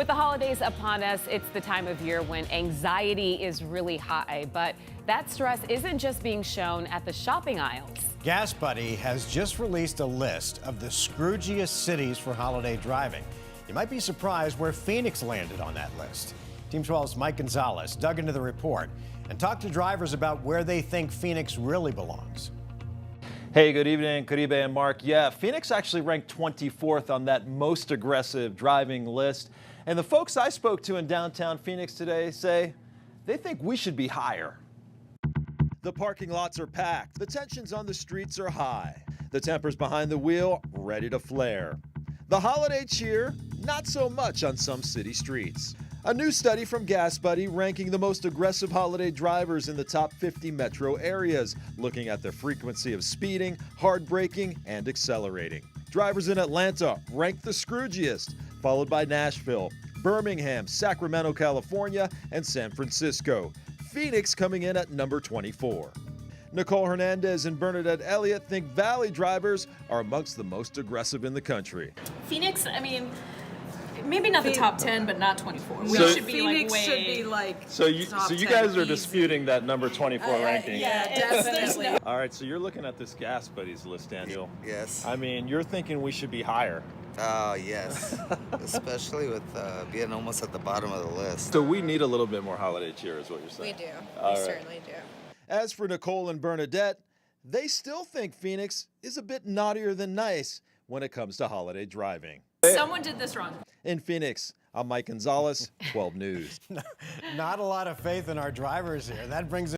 With the holidays upon us, it's the time of year when anxiety is really high, but that stress isn't just being shown at the shopping aisles. Gas Buddy has just released a list of the Scroogiest cities for holiday driving. You might be surprised where Phoenix landed on that list. Team 12's Mike Gonzalez dug into the report and talked to drivers about where they think Phoenix really belongs. Hey, good evening, Caribe and Mark. Yeah, Phoenix actually ranked 24th on that most aggressive driving list. And the folks I spoke to in downtown Phoenix today say they think we should be higher. The parking lots are packed. The tensions on the streets are high. The tempers behind the wheel ready to flare. The holiday cheer, not so much on some city streets. A new study from Gas Buddy ranking the most aggressive holiday drivers in the top 50 metro areas, looking at the frequency of speeding, hard braking, and accelerating. Drivers in Atlanta ranked the Scroogiest, followed by Nashville, Birmingham, Sacramento, California, and San Francisco. Phoenix coming in at number 24. Nicole Hernandez and Bernadette Elliott think Valley drivers are amongst the most aggressive in the country. Phoenix, I mean, maybe not the top 10, but not 24. We So should be Phoenix like way. should be like So you top 10 guys are easy. disputing that number 24 ranking. Yeah, definitely. All right, so you're looking at this Gas Buddies list, Daniel. Yes. I mean, you're thinking we should be higher. Oh, yes. Especially with being almost at the bottom of the list. So we need a little bit more holiday cheer is what you're We saying. do. All We right. certainly do. As for Nicole and Bernadette, they still think Phoenix is a bit naughtier than nice when it comes to holiday driving. Someone did this wrong. In Phoenix, I'm Mike Gonzalez, 12 News. Not a lot of faith in our drivers here. That brings